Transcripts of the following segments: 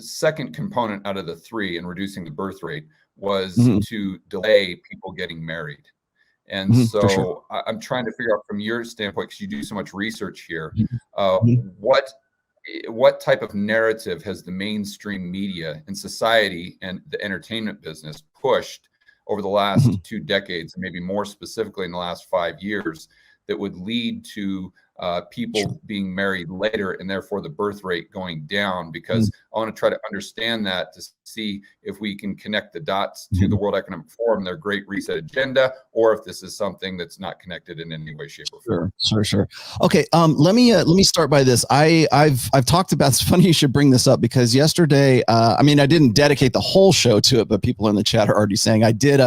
second component out of the three in reducing the birth rate was Mhm. to delay people getting married. And Mhm, for so sure. I'm trying to figure out from your standpoint, because you do so much research here, Mhm. what type of narrative has the mainstream media and society and the entertainment business pushed over the last Mhm. 2 decades, and maybe more specifically in the last 5 years, that would lead to people being married later and therefore the birth rate going down? Because I want to try to understand that to see if we can connect the dots to the Mhm. World Economic Forum, their Great Reset agenda, or if this is something that's not connected in any way, shape, or form. Sure. Okay. Let me start by this. I've talked about. It's funny you should bring this up, because yesterday, I mean, I didn't dedicate the whole show to it, but people in the chat are already saying I did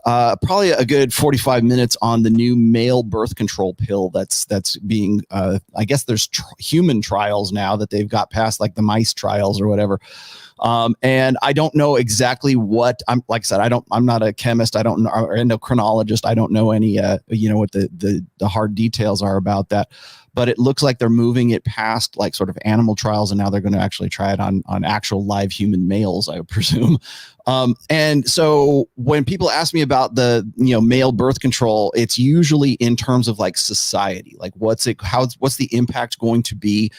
probably a good 45 minutes on the new male birth control pill that's being. I guess there's human trials now that they've got past, like the mice trials or whatever. And I don't know exactly what like I said, I'm not a chemist. I don't know, or endocrinologist. I don't know any, what the hard details are about that, but it looks like they're moving it past like sort of animal trials. And now they're going to actually try it on actual live human males, I presume. And so when people ask me about the, male birth control, it's usually in terms of like society, like what's the impact going to be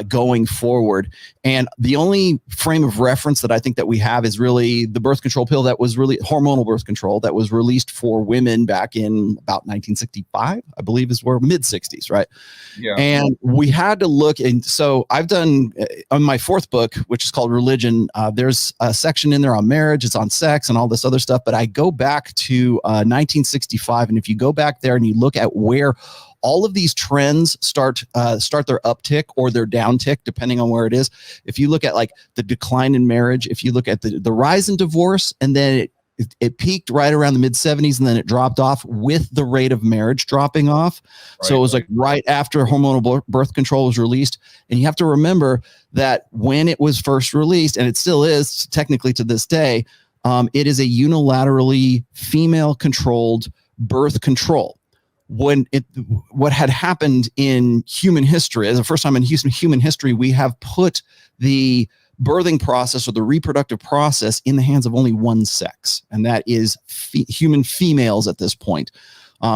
going forward. And the only frame of reference that I think that we have is really the birth control pill that was really hormonal birth control that was released for women back in about 1965, I believe is where mid 60s, right? Yeah. And we had to look. And so I've done on my fourth book, which is called Religion, there's a section in there on marriage, it's on sex and all this other stuff. But I go back to 1965. And if you go back there and you look at where all of these trends start their uptick or their downtick, depending on where it is. If you look at like the decline in marriage, if you look at the rise in divorce, and then it peaked right around the mid 70s, and then it dropped off with the rate of marriage dropping off. Right. So it was like right after hormonal birth control was released. And you have to remember that when it was first released, and it still is technically to this day, it is a unilaterally female controlled birth control. What had happened in human history, as the first time in human history, we have put the birthing process or the reproductive process in the hands of only one sex, and that is human females at this point.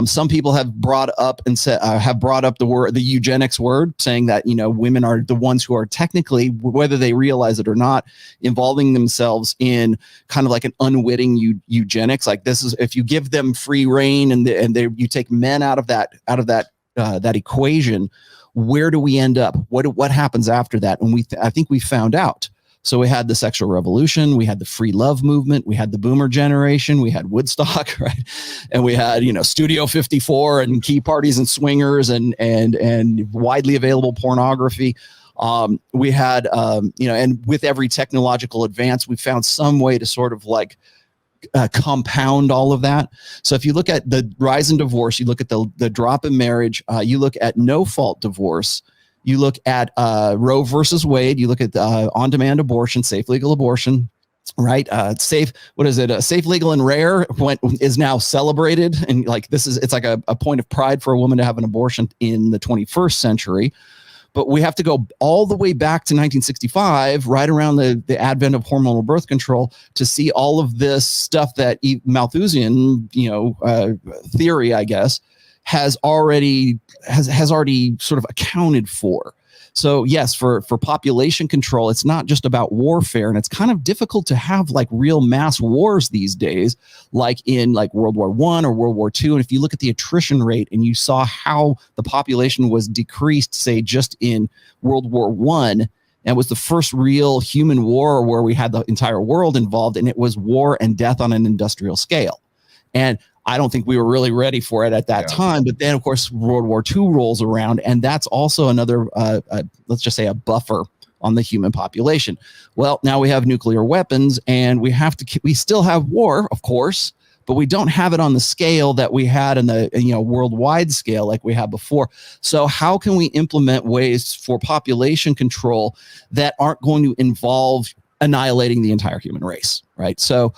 Some people have brought up the eugenics word, saying that women are the ones who are technically, whether they realize it or not, involving themselves in kind of like an unwitting eugenics. Like this is, if you give them free reign and you take men out of that equation, where do we end up? What happens after that? And I think we found out. So we had the sexual revolution, we had the free love movement, we had the boomer generation, we had Woodstock, right? And we had, Studio 54 and key parties and swingers and widely available pornography. We had, and with every technological advance, we found some way to sort of like compound all of that. So if you look at the rise in divorce, you look at the drop in marriage, you look at no fault divorce, you look at Roe versus Wade, you look at on-demand abortion, safe, legal abortion, right? Safe, what is it? Safe, legal, and rare is now celebrated. And like, it's like a point of pride for a woman to have an abortion in the 21st century. But we have to go all the way back to 1965, right around the advent of hormonal birth control, to see all of this stuff that Malthusian, theory, I guess, has already sort of accounted for. So yes, for population control, it's not just about warfare, and it's kind of difficult to have like real mass wars these days, like in like World War I or World War II. And if you look at the attrition rate and you saw how the population was decreased, say just in World War I, and it was the first real human war where we had the entire world involved, and it was war and death on an industrial scale. And I don't think we were really ready for it at that time. But then, of course, World War II rolls around, and that's also another, let's just say, a buffer on the human population. Well, now we have nuclear weapons, and we still have war, of course, but we don't have it on the scale that we had in the worldwide scale like we had before. So how can we implement ways for population control that aren't going to involve annihilating the entire human race, right? So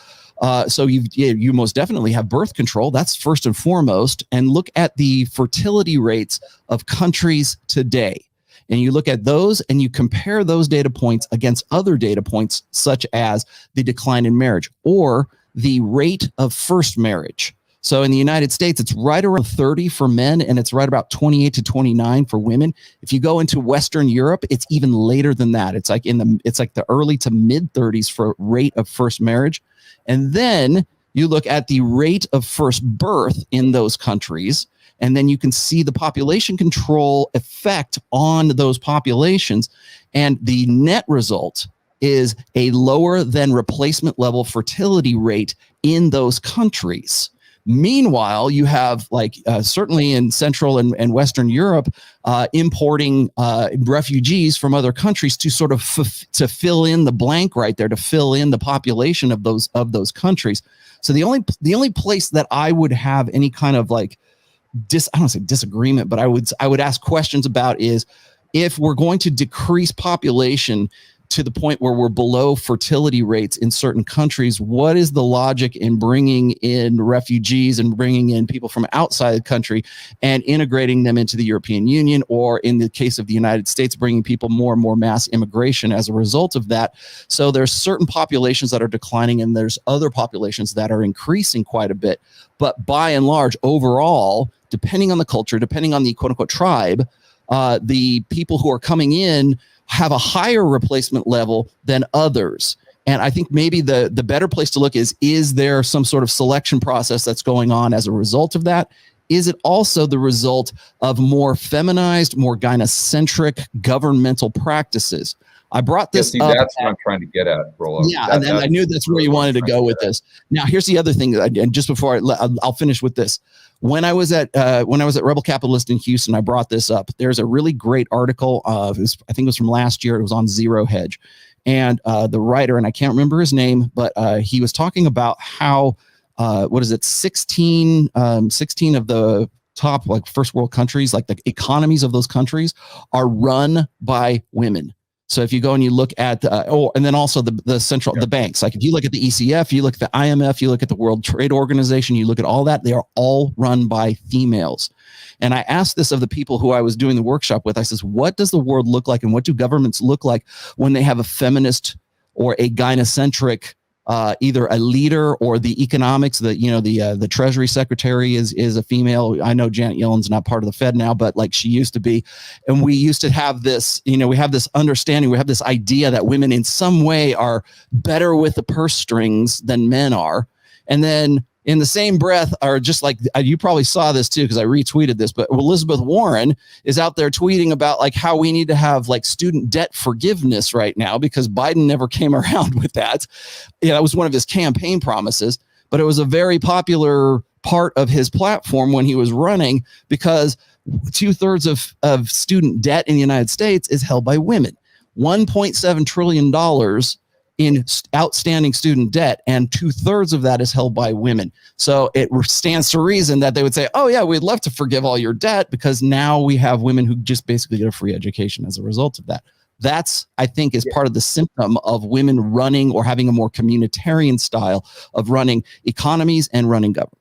you most definitely have birth control. That's first and foremost. And look at the fertility rates of countries today. And you look at those and you compare those data points against other data points, such as the decline in marriage or the rate of first marriage. So in the United States, it's right around 30 for men, and it's right about 28 to 29 for women. If you go into Western Europe, it's even later than that. It's like the early to mid 30s for rate of first marriage. And then you look at the rate of first birth in those countries, and then you can see the population control effect on those populations. And the net result is a lower than replacement level fertility rate in those countries. Meanwhile, you have certainly in Central and Western Europe, importing refugees from other countries to sort of to fill in the blank right there, to fill in the population of those countries. So the only place that I would have any kind of I don't want to say disagreement, but I would ask questions about is if we're going to decrease population to the point where we're below fertility rates in certain countries, what is the logic in bringing in refugees and bringing in people from outside the country and integrating them into the European Union, or in the case of the United States, bringing people more and more mass immigration as a result of that? So there's certain populations that are declining and there's other populations that are increasing quite a bit. But by and large, overall, depending on the culture, depending on the quote unquote tribe, the people who are coming in have a higher replacement level than others. And I think maybe the better place to look is there some sort of selection process that's going on as a result of that? Is it also the result of more feminized, more gynocentric governmental practices? I brought this up. That's what I'm trying to get at, Rollo. Yeah, and I knew that's where you wanted to go with this. Now, here's the other thing, and just before I'll finish with this. When I was at Rebel Capitalist in Houston, I brought this up. There's a really great article. I think it was from last year. It was on Zero Hedge, and the writer, and I can't remember his name, but he was talking about how 16 of the top first world countries, the economies of those countries, are run by women. So if you go and you look at and then also the banks, if you look at the ECF, you look at the IMF, you look at the World Trade Organization, you look at all that, they are all run by females. And I asked this of the people who I was doing the workshop with. I says, what does the world look like and what do governments look like when they have a feminist or a gynocentric either a leader or the economics, the Treasury Secretary is a female. I know Janet Yellen's not part of the Fed now, but she used to be. And we used to have this, we have this understanding, we have this idea that women in some way are better with the purse strings than men are. And then in the same breath are just you probably saw this too, because I retweeted this, but Elizabeth Warren is out there tweeting about how we need to have student debt forgiveness right now because Biden never came around with that. That was one of his campaign promises, but it was a very popular part of his platform when he was running because 2/3 of student debt in the United States is held by women. $1.7 trillion in outstanding student debt, and 2/3 of that is held by women. So it stands to reason that they would say, oh yeah, we'd love to forgive all your debt because now we have women who just basically get a free education as a result of that. That's, I think, is part of the symptom of women running or having a more communitarian style of running economies and running government.